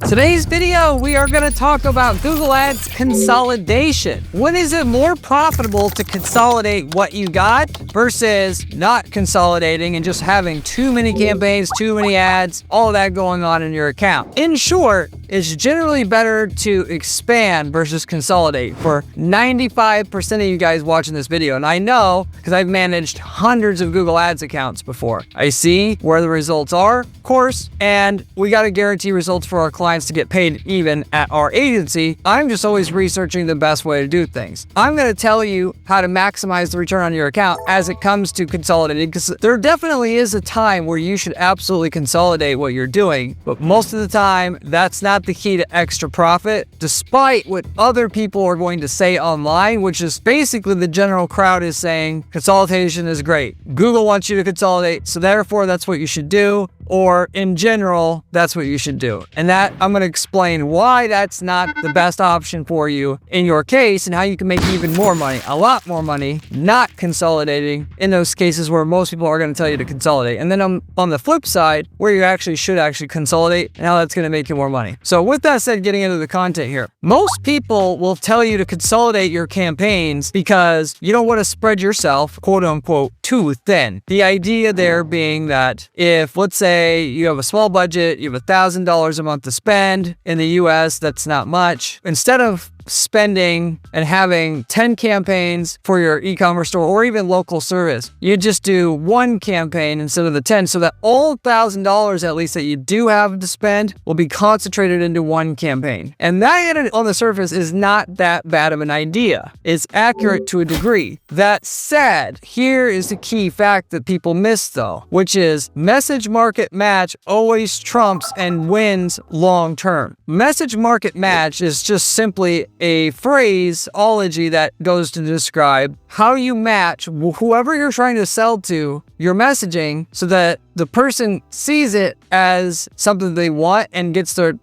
Today's video, we are going to talk about Google Ads consolidation. When is it more profitable to consolidate what you got versus not consolidating and just having too many campaigns, too many ads, all of that going on in your account? In short, it's generally better to expand versus consolidate for 95% of you guys watching this video. And I know because I've managed hundreds of Google Ads accounts before. I see where the results are, of course, and we got to guarantee results for our clients to get paid even at our agency. I'm just always researching the best way to do things. I'm going to tell you how to maximize the return on your account as it comes to consolidating, because there definitely is a time where you should absolutely consolidate what you're doing, but most of the time that's not the key to extra profit, despite what other people are going to say online, which is basically the general crowd is saying consolidation is great. Google wants you to consolidate, so therefore that's what you should do. Or in general, that's what you should do. And that I'm going to explain why that's not the best option for you in your case and how you can make even more money, a lot more money, not consolidating in those cases where most people are going to tell you to consolidate. And then on the flip side, where you actually should consolidate and how that's going to make you more money. So with that said, getting into the content here, most people will tell you to consolidate your campaigns because you don't want to spread yourself, quote unquote, too thin. The idea there being that if, let's say, you have a small budget, you have $1,000 a month to spend. In the US, that's not much. Instead of spending and having 10 campaigns for your e-commerce store or even local service, you just do one campaign instead of the 10, so that all $1,000 at least that you do have to spend will be concentrated into one campaign. And that on the surface is not that bad of an idea. It's accurate to a degree. That said, here is the key fact that people miss though, which is message market match always trumps and wins long term. Message market match is just simply a phraseology that goes to describe how you match whoever you're trying to sell to your messaging so that the person sees it as something they want and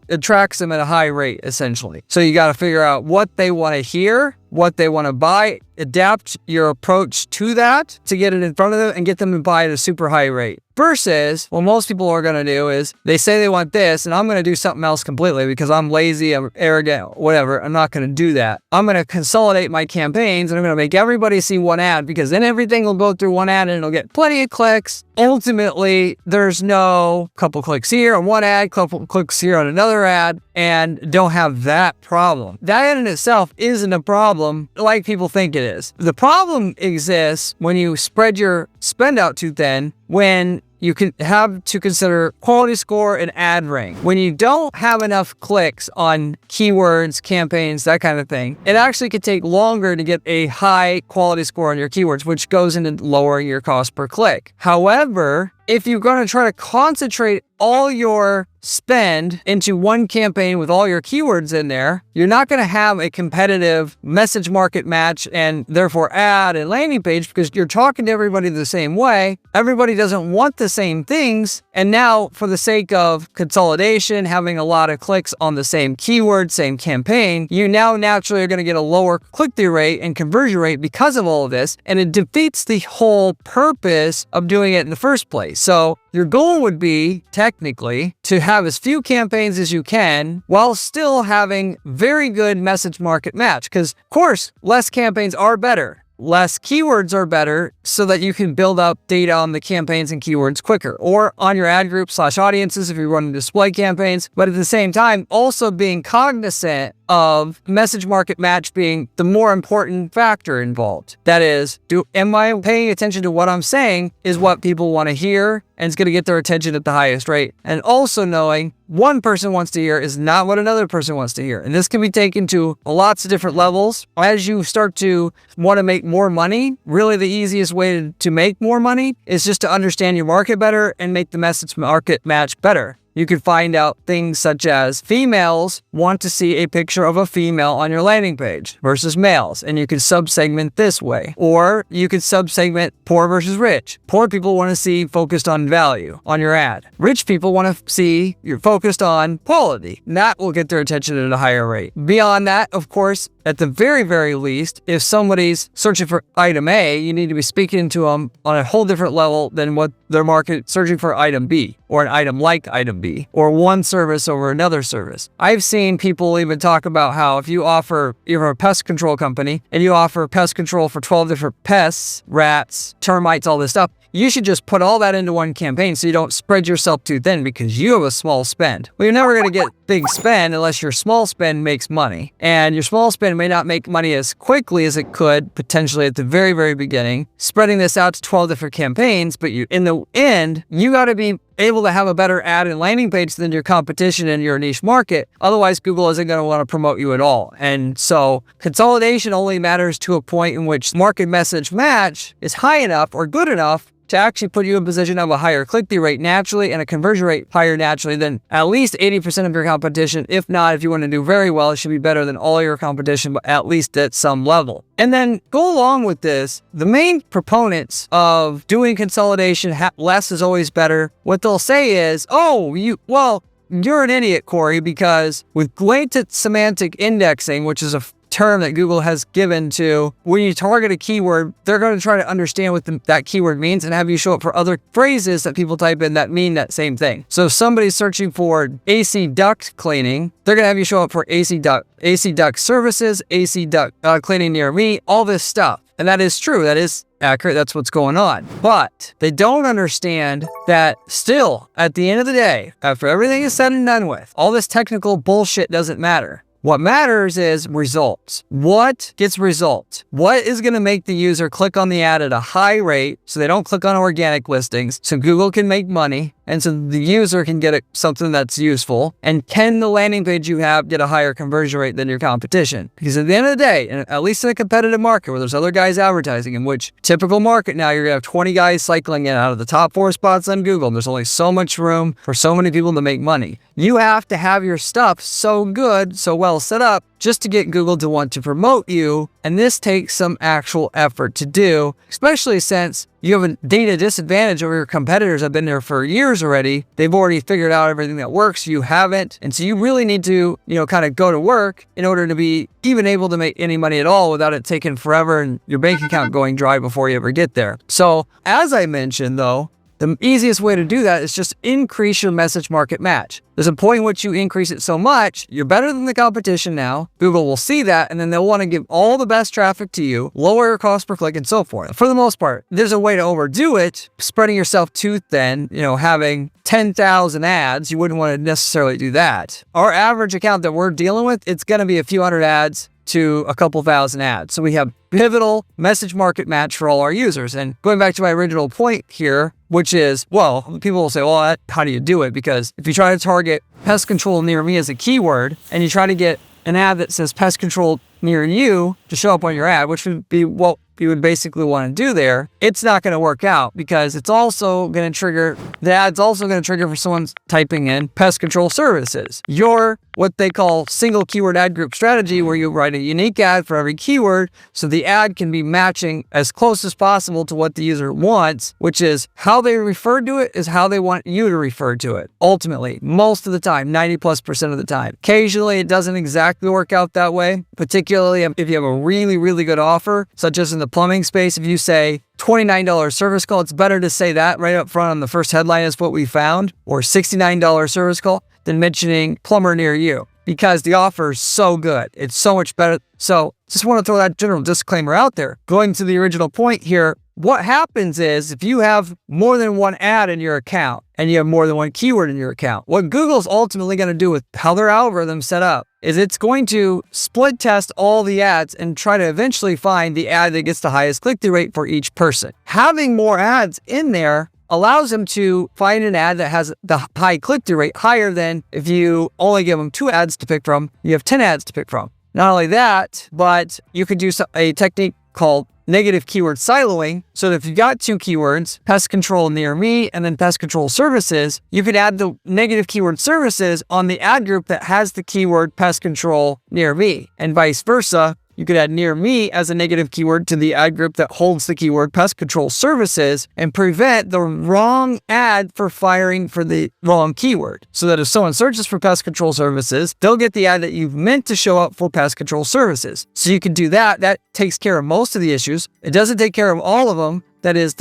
attracts them at a high rate, essentially. So you got to figure out what they want to hear, what they want to buy, adapt your approach to that to get it in front of them and get them to buy at a super high rate. Versus what most people are going to do is they say they want this and I'm going to do something else completely because I'm lazy, I'm arrogant, whatever. I'm not going to do that. I'm going to consolidate my campaigns and I'm going to make everybody see one ad because then everything will go through one ad and it'll get plenty of clicks. Ultimately, there's no couple clicks here on one ad, couple clicks here on another ad, and don't have that problem. That in itself isn't a problem like people think it is. The problem exists when you spread your spend out too thin, when you can have to consider quality score and ad rank. When you don't have enough clicks on keywords, campaigns, that kind of thing, it actually could take longer to get a high quality score on your keywords, which goes into lowering your cost per click. However, if you're going to try to concentrate all your spend into one campaign with all your keywords in there, you're not going to have a competitive message market match and therefore ad and landing page because you're talking to everybody the same way. Everybody doesn't want the same things. And now for the sake of consolidation, having a lot of clicks on the same keyword, same campaign, you now naturally are going to get a lower click-through rate and conversion rate because of all of this. And it defeats the whole purpose of doing it in the first place. So your goal would be technically to have as few campaigns as you can while still having very good message market match. Because of course, less campaigns are better. Less keywords are better so that you can build up data on the campaigns and keywords quicker, or on your ad group / audiences if you're running display campaigns. But at the same time, also being cognizant of message market match being the more important factor involved. That is, am I paying attention to what I'm saying is what people want to hear and it's going to get their attention at the highest rate. And also knowing one person wants to hear is not what another person wants to hear. And this can be taken to lots of different levels. As you start to want to make more money, really the easiest way to make more money is just to understand your market better and make the message market match better. You could find out things such as females want to see a picture of a female on your landing page versus males, and you could subsegment this way. Or you could subsegment poor versus rich. Poor people want to see focused on value on your ad. Rich people want to see you're focused on quality. And that will get their attention at a higher rate. Beyond that, of course, at the very, very least, if somebody's searching for item A, you need to be speaking to them on a whole different level than what their market searching for item B. or an item like item B, or one service over another service. I've seen people even talk about how if you're a pest control company and you offer pest control for 12 different pests, rats, termites, all this stuff, you should just put all that into one campaign so you don't spread yourself too thin because you have a small spend. Well, you're never going to get big spend unless your small spend makes money. And your small spend may not make money as quickly as it could potentially at the very, very beginning, spreading this out to 12 different campaigns. But in the end, you got to be able to have a better ad and landing page than your competition in your niche market. Otherwise, Google isn't going to want to promote you at all. And so consolidation only matters to a point in which market message match is high enough or good enough to actually put you in position of a higher click-through rate naturally and a conversion rate higher naturally than at least 80% of your competition. If not, if you want to do very well, it should be better than all your competition, but at least at some level. And then go along with this, the main proponents of doing consolidation, less is always better. What they'll say is, you're an idiot, Corey, because with latent semantic indexing, which is a term that Google has given to when you target a keyword, they're going to try to understand what that keyword means and have you show up for other phrases that people type in that mean that same thing. So if somebody's searching for AC duct cleaning, they're going to have you show up for AC duct services, AC duct cleaning near me, all this stuff. And that is true. That is accurate. That's what's going on. But they don't understand that still, at the end of the day, after everything is said and done with, all this technical bullshit doesn't matter. What matters is results. What gets results? What is going to make the user click on the ad at a high rate so they don't click on organic listings so Google can make money and so the user can get something that's useful? And can the landing page you have get a higher conversion rate than your competition? Because at the end of the day, and at least in a competitive market where there's other guys advertising, in which typical market now, you're going to have 20 guys cycling in out of the top 4 spots on Google. And there's only so much room for so many people to make money. You have to have your stuff so good, so well set up, just to get Google to want to promote you. And this takes some actual effort to do, especially since you have a data disadvantage over your competitors. Have been there for years already. They've already figured out everything that works. You haven't. And so you really need to, kind of go to work in order to be even able to make any money at all without it taking forever and your bank account going dry before you ever get there. So as I mentioned though, the easiest way to do that is just increase your message market match. There's a point in which you increase it so much, you're better than the competition now. Google will see that, and then they'll want to give all the best traffic to you, lower your cost per click, and so forth. For the most part, there's a way to overdo it, spreading yourself too thin, having 10,000 ads. You wouldn't want to necessarily do that. Our average account that we're dealing with, it's going to be a few hundred ads to a couple thousand ads. So we have pivotal message market match for all our users. And going back to my original point here, which is, people will say, how do you do it? Because if you try to target pest control near me as a keyword, and you try to get an ad that says pest control near you to show up on your ad, which would be what you would basically want to do there, it's not going to work out because it's also going to trigger, the ad's also going to trigger for someone typing in pest control services. Your what they call single keyword ad group strategy, where you write a unique ad for every keyword so the ad can be matching as close as possible to what the user wants, which is how they refer to it is how they want you to refer to it. Ultimately, most of the time, 90+% of the time. Occasionally, it doesn't exactly work out that way, particularly if you have a really, really good offer, such as in the plumbing space. If you say $29 service call, it's better to say that right up front on the first headline is what we found, or $69 service call, than mentioning plumber near you, because the offer is so good. It's so much better. So just want to throw that general disclaimer out there. Going to the original point here, what happens is if you have more than one ad in your account and you have more than one keyword in your account, what Google's ultimately going to do with how their algorithm's set up is it's going to split test all the ads and try to eventually find the ad that gets the highest click-through rate for each person. Having more ads in there allows them to find an ad that has the high click-through rate, higher than if you only give them 2 ads to pick from, you have 10 ads to pick from. Not only that, but you could do a technique called negative keyword siloing. So that if you've got 2 keywords, pest control near me and then pest control services, you could add the negative keyword services on the ad group that has the keyword pest control near me, and vice versa. you could add near me as a negative keyword to the ad group that holds the keyword pest control services and prevent the wrong ad for firing for the wrong keyword. So that if someone searches for pest control services, they'll get the ad that you've meant to show up for pest control services. So you can do that. That takes care of most of the issues. It doesn't take care of all of them. That is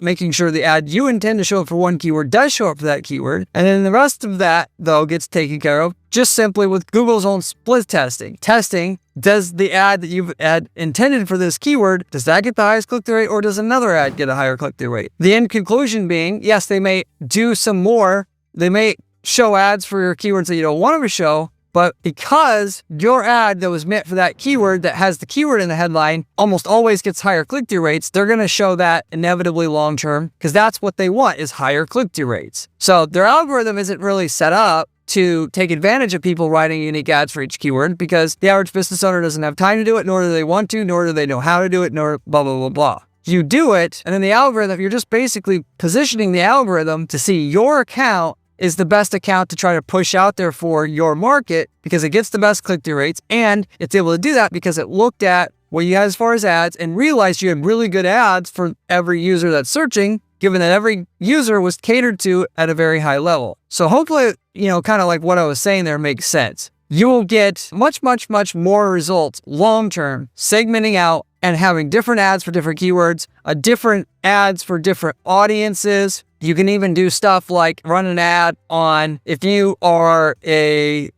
making sure the ad you intend to show up for one keyword does show up for that keyword. And then the rest of that, though, gets taken care of just simply with Google's own split testing. Testing, does the ad that you've intended for this keyword, does that get the highest click-through rate, or does another ad get a higher click-through rate? The end conclusion being, yes, they may do some more. They may show ads for your keywords that you don't want them to show, but because your ad that was meant for that keyword that has the keyword in the headline almost always gets higher click-through rates, they're going to show that inevitably long-term because that's what they want is higher click-through rates. So their algorithm isn't really set up to take advantage of people writing unique ads for each keyword because the average business owner doesn't have time to do it, nor do they want to, nor do they know how to do it, nor blah, blah, blah, blah. You do it, and then the algorithm, you're just basically positioning the algorithm to see your account is the best account to try to push out there for your market because it gets the best click-through rates, and it's able to do that because it looked at what you had as far as ads and realized you had really good ads for every user that's searching, given that every user was catered to at a very high level. So hopefully, kind of like what I was saying there makes sense. You will get much, much, much more results long-term, segmenting out and having different ads for different keywords, different ads for different audiences. You can even do stuff like run an ad on if you are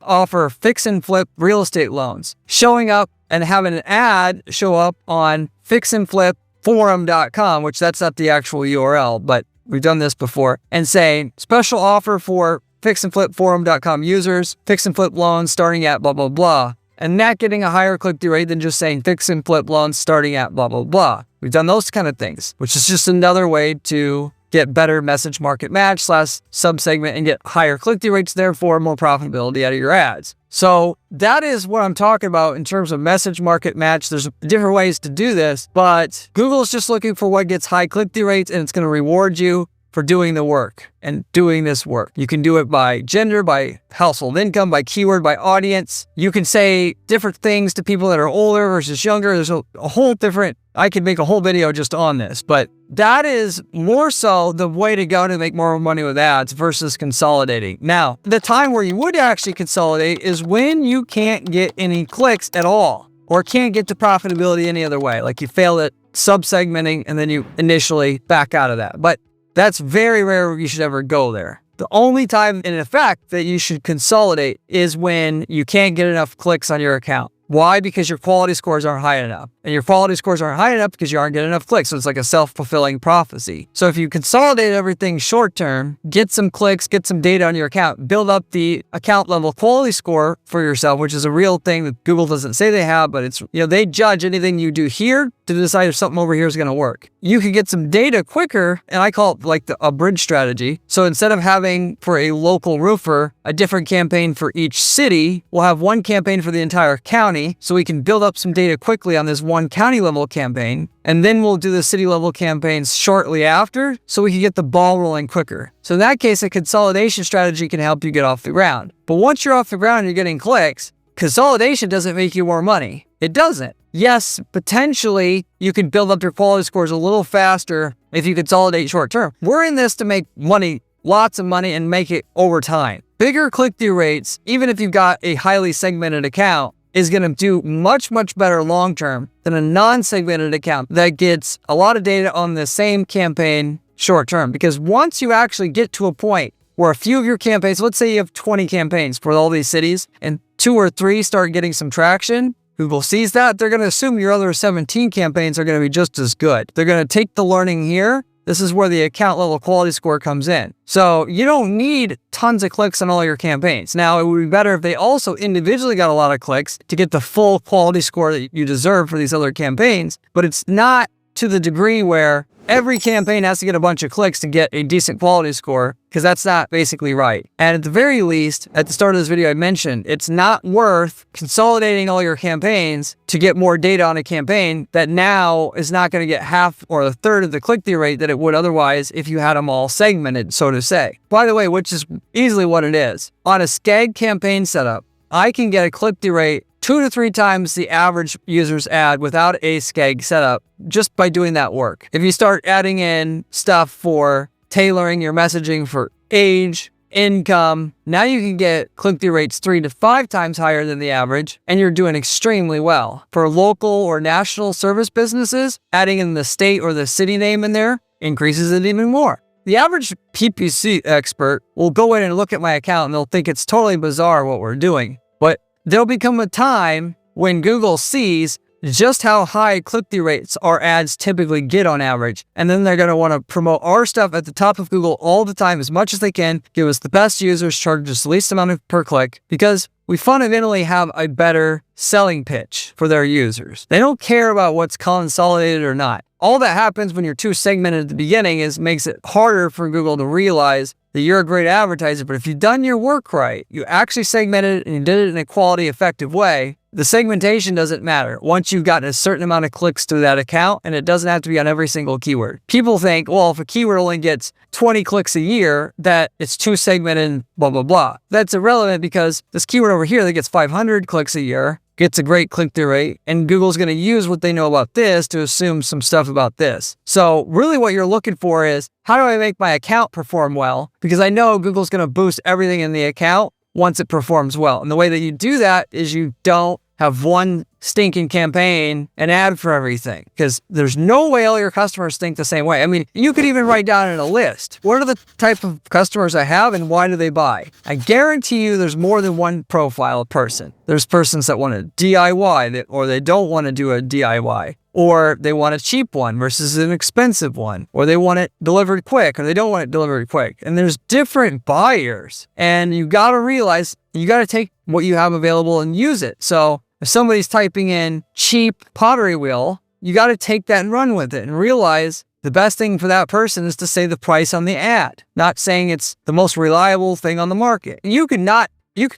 offer fix and flip real estate loans, showing up and having an ad show up on fixandflipforum.com, which that's not the actual URL, but we've done this before, and saying special offer for fixandflipforum.com users, fix and flip loans starting at blah, blah, blah. And that getting a higher click-through rate than just saying fix and flip loans starting at blah, blah, blah. We've done those kind of things, which is just another way to get better message market match / sub-segment and get higher click-through rates, therefore more profitability out of your ads. So that is what I'm talking about in terms of message market match. There's different ways to do this, but Google is just looking for what gets high click-through rates, and it's going to reward you for doing the work and doing this work. You can do it by gender, by household income, by keyword, by audience. You can say different things to people that are older versus younger. There's a whole different, I could make a whole video just on this, but that is more so the way to go to make more money with ads versus consolidating. Now, the time where you would actually consolidate is when you can't get any clicks at all or can't get to profitability any other way. Like you failed at sub-segmenting and then you initially back out of that. But that's very rare you should ever go there. The only time, in effect, that you should consolidate is when you can't get enough clicks on your account. Why? Because your quality scores aren't high enough. And your quality scores aren't high enough because you aren't getting enough clicks. So it's like a self-fulfilling prophecy. So if you consolidate everything short-term, get some clicks, get some data on your account, build up the account level quality score for yourself, which is a real thing that Google doesn't say they have, but it's, they judge anything you do here to decide if something over here is going to work. You can get some data quicker, and I call it like a bridge strategy. So instead of having for a local roofer a different campaign for each city, we'll have one campaign for the entire county, so we can build up some data quickly on this one county level campaign, and then we'll do the city level campaigns shortly after, so we can get the ball rolling quicker. So in that case, a consolidation strategy can help you get off the ground. But once you're off the ground and you're getting clicks, consolidation doesn't make you more money. It doesn't. Yes, potentially you can build up your quality scores a little faster if you consolidate short term. We're in this to make money, lots of money, and make it over time. Bigger click-through rates, even if you've got a highly segmented account, is going to do much, much better long term than a non-segmented account that gets a lot of data on the same campaign short term. Because once you actually get to a point where a few of your campaigns, let's say you have 20 campaigns for all these cities, and 2 or 3 start getting some traction, Google sees that, they're going to assume your other 17 campaigns are going to be just as good. They're going to take the learning here. This is where the account level quality score comes in. So you don't need tons of clicks on all your campaigns. Now, it would be better if they also individually got a lot of clicks to get the full quality score that you deserve for these other campaigns, but it's not to the degree where every campaign has to get a bunch of clicks to get a decent quality score, because that's not basically right. And at the very least, at the start of this video I mentioned, it's not worth consolidating all your campaigns to get more data on a campaign that now is not going to get half or a third of the click-through rate that it would otherwise if you had them all segmented, so to say. By the way, which is easily what it is. On a SCAG campaign setup, I can get a click-through rate 2 to 3 times the average user's ad without a SKEG setup just by doing that work. If you start adding in stuff for tailoring your messaging for age, income, now you can get click-through rates 3 to 5 times higher than the average, and you're doing extremely well. For local or national service businesses, adding in the state or the city name in there increases it even more. The average PPC expert will go in and look at my account and they'll think it's totally bizarre what we're doing. But there'll become a time when Google sees just how high click-through rates our ads typically get on average. And then they're going to want to promote our stuff at the top of Google all the time as much as they can, give us the best users, charge us the least amount of per click, because we fundamentally have a better selling pitch for their users. They don't care about what's consolidated or not. All that happens when you're too segmented at the beginning is makes it harder for Google to realize that you're a great advertiser. But if you've done your work right, you actually segmented it and you did it in a quality, effective way, the segmentation doesn't matter once you've gotten a certain amount of clicks to that account, and it doesn't have to be on every single keyword. People think, well, if a keyword only gets 20 clicks a year, that it's too segmented, blah, blah, blah. That's irrelevant because this keyword over here that gets 500 clicks a year gets a great click-through rate, and Google's going to use what they know about this to assume some stuff about this. So really what you're looking for is, how do I make my account perform well? Because I know Google's going to boost everything in the account once it performs well. And the way that you do that is you don't have one stinking campaign and ad for everything, because there's no way all your customers think the same way. I mean, you could even write down in a list, what are the type of customers I have and why do they buy? I guarantee you there's more than one profile of person. There's persons that want a DIY or they don't want to do a DIY, or they want a cheap one versus an expensive one, or they want it delivered quick or they don't want it delivered quick. And there's different buyers, and you got to realize you got to take what you have available and use it. So if somebody's typing in cheap pottery wheel, you got to take that and run with it and realize the best thing for that person is to say the price on the ad, not saying it's the most reliable thing on the market. And you can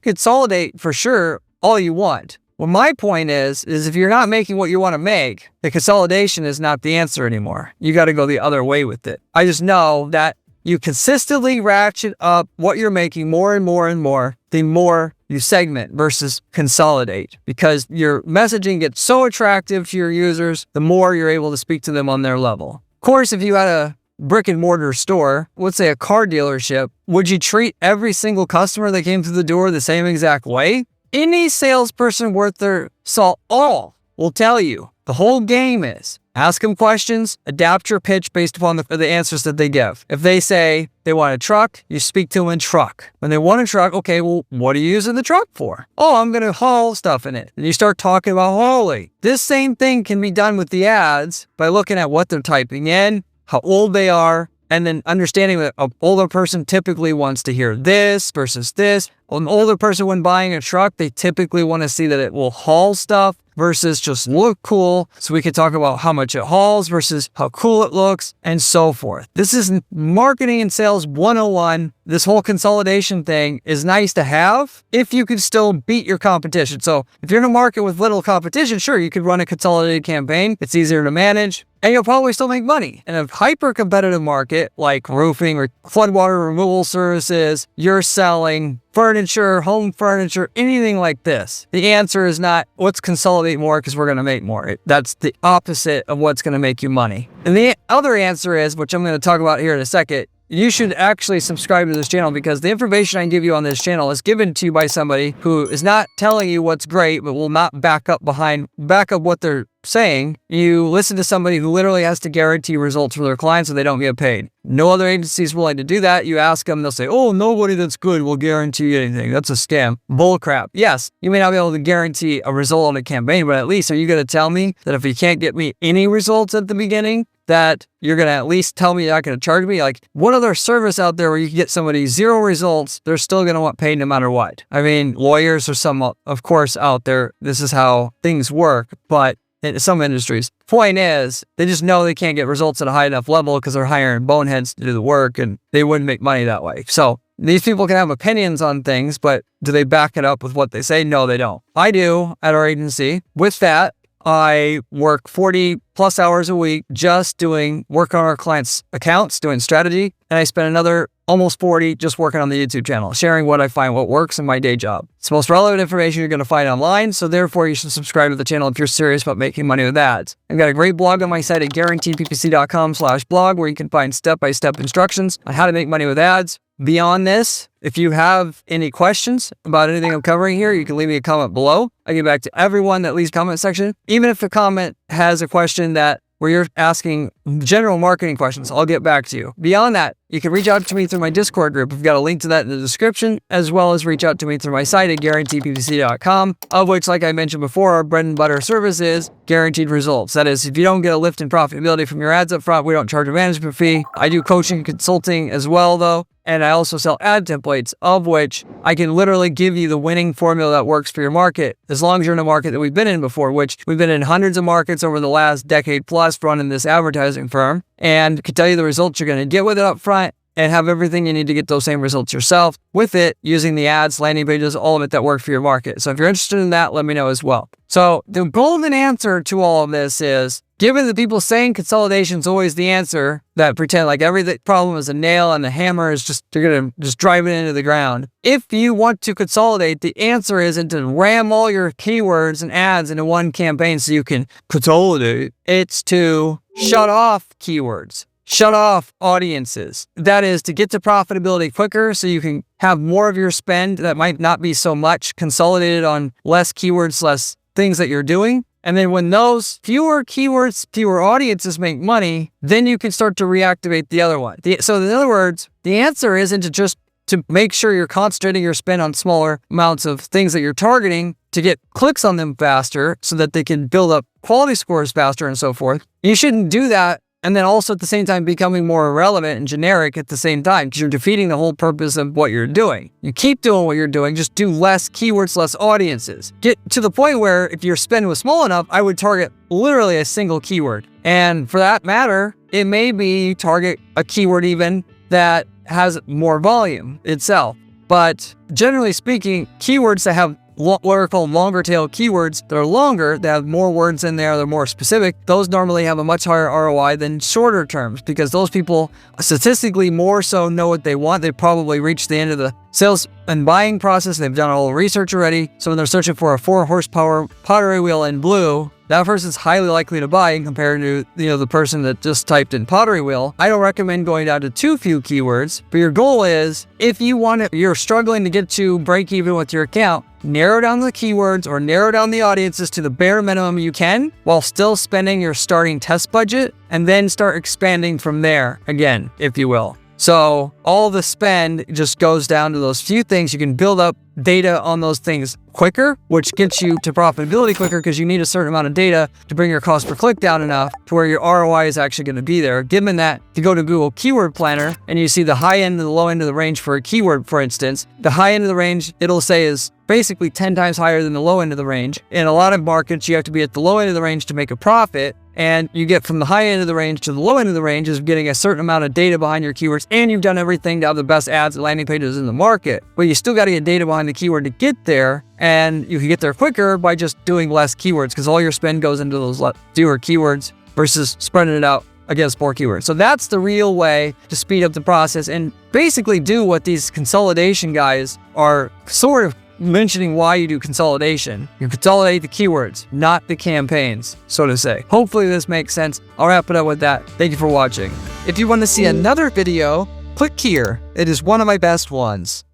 consolidate for sure all you want. Well, my point is if you're not making what you want to make, the consolidation is not the answer anymore. You got to go the other way with it. I just know that you consistently ratchet up what you're making more and more and more, the more you segment versus consolidate, because your messaging gets so attractive to your users, the more you're able to speak to them on their level. Of course, if you had a brick and mortar store, let's say a car dealership, would you treat every single customer that came through the door the same exact way? Any salesperson worth their salt all will tell you the whole game is ask them questions, adapt your pitch based upon the answers that they give. If they say they want a truck, you speak to them in truck. When they want a truck, okay, well, what are you using the truck for? Oh, I'm going to haul stuff in it. And you start talking about hauling. This same thing can be done with the ads by looking at what they're typing in, how old they are, and then understanding that an older person typically wants to hear this versus this. An older person, when buying a truck, they typically want to see that it will haul stuff versus just look cool. So we could talk about how much it hauls versus how cool it looks and so forth. This is marketing and sales 101. This whole consolidation thing is nice to have if you can still beat your competition. So if you're in a market with little competition, sure, you could run a consolidated campaign. It's easier to manage and you'll probably still make money. In a hyper-competitive market like roofing or floodwater removal services, you're selling furniture, home furniture, anything like this. The answer is not, let's consolidate more because we're going to make more. That's the opposite of what's going to make you money. And the other answer is, which I'm going to talk about here in a second, you should actually subscribe to this channel, because the information I give you on this channel is given to you by somebody who is not telling you what's great, but will not back up what they're saying. You listen to somebody who literally has to guarantee results for their clients so they don't get paid. No other agency is willing to do that. You ask them, they'll say, oh, nobody that's good will guarantee anything. That's a scam. Bull crap. Yes, you may not be able to guarantee a result on a campaign, but at least are you going to tell me that if you can't get me any results at the beginning, that you're going to at least tell me you're not going to charge me? Like, what other service out there where you can get somebody 0 results, they're still going to want paid no matter what? I mean, lawyers are some, of course, out there. This is how things work, but in some industries, point is, they just know they can't get results at a high enough level because they're hiring boneheads to do the work, and they wouldn't make money that way. So these people can have opinions on things, but do they back it up with what they say? No, they don't. I do at our agency. With that, I work 40 plus hours a week just doing work on our clients' accounts, doing strategy. And I spend another almost 40 just working on the YouTube channel, sharing what I find, what works in my day job. It's the most relevant information you're going to find online, so therefore you should subscribe to the channel if you're serious about making money with ads. I've got a great blog on my site at guaranteedppc.com/blog where you can find step-by-step instructions on how to make money with ads. Beyond this, if you have any questions about anything I'm covering here, you can leave me a comment below. I get back to everyone that leaves comment section. Even if the comment has a question where you're asking general marketing questions, I'll get back to you. Beyond that, you can reach out to me through my Discord group. I've got a link to that in the description, as well as reach out to me through my site at guaranteedppc.com, of which, like I mentioned before, our bread and butter service is guaranteed results. That is, if you don't get a lift in profitability from your ads up front, we don't charge a management fee. I do coaching and consulting as well, though. And I also sell ad templates, of which I can literally give you the winning formula that works for your market, as long as you're in a market that we've been in before, which we've been in hundreds of markets over the last decade plus running this advertising firm, and can tell you the results you're going to get with it up front and have everything you need to get those same results yourself with it, using the ads, landing pages, all of it that work for your market. So if you're interested in that, let me know as well. So the golden answer to all of this is, given the people saying consolidation is always the answer, that pretend like every problem is a nail and the hammer is they're going to just drive it into the ground. If you want to consolidate, the answer isn't to ram all your keywords and ads into one campaign so you can consolidate. It's to shut off keywords. Shut off audiences. That is to get to profitability quicker so you can have more of your spend that might not be so much consolidated on less keywords, less things that you're doing. And then when those fewer keywords, fewer audiences make money, then you can start to reactivate the other one. So in other words, the answer isn't to just to make sure you're concentrating your spend on smaller amounts of things that you're targeting to get clicks on them faster so that they can build up quality scores faster and so forth. You shouldn't do that and then also at the same time becoming more irrelevant and generic at the same time, because you're defeating the whole purpose of what you're doing. You keep doing what you're doing, just do less keywords, less audiences. Get to the point where if your spend was small enough, I would target literally a single keyword. And for that matter, it may be target a keyword even that has more volume itself. But generally speaking, keywords that have what are called longer tail keywords that are longer, that have more words in there, they're more specific, those normally have a much higher ROI than shorter terms, because those people statistically more so know what they want. They probably reached the end of the sales and buying process. They've done all the research already. So when they're searching for a 4-horsepower pottery wheel in blue, that person's highly likely to buy in compared to the person that just typed in pottery wheel. I don't recommend going down to too few keywords, but your goal is, if you're struggling to get to break even with your account, narrow down the keywords or narrow down the audiences to the bare minimum you can while still spending your starting test budget, and then start expanding from there again, if you will. So all the spend just goes down to those few things. You can build up data on those things quicker, which gets you to profitability quicker, because you need a certain amount of data to bring your cost per click down enough to where your ROI is actually going to be there. Given that, if you go to Google Keyword Planner and you see the high end and the low end of the range for a keyword, for instance, the high end of the range, it'll say is basically 10 times higher than the low end of the range. In a lot of markets, you have to be at the low end of the range to make a profit. And you get from the high end of the range to the low end of the range is getting a certain amount of data behind your keywords, and you've done everything to have the best ads and landing pages in the market. But you still got to get data behind the keyword to get there, and you can get there quicker by just doing less keywords, because all your spend goes into those fewer keywords versus spreading it out against more keywords. So that's the real way to speed up the process and basically do what these consolidation guys are sort of mentioning why you do consolidation. You consolidate the keywords, not the campaigns, so to say. Hopefully this makes sense. I'll wrap it up with that. Thank you for watching. If you want to see another video, click here. It is one of my best ones.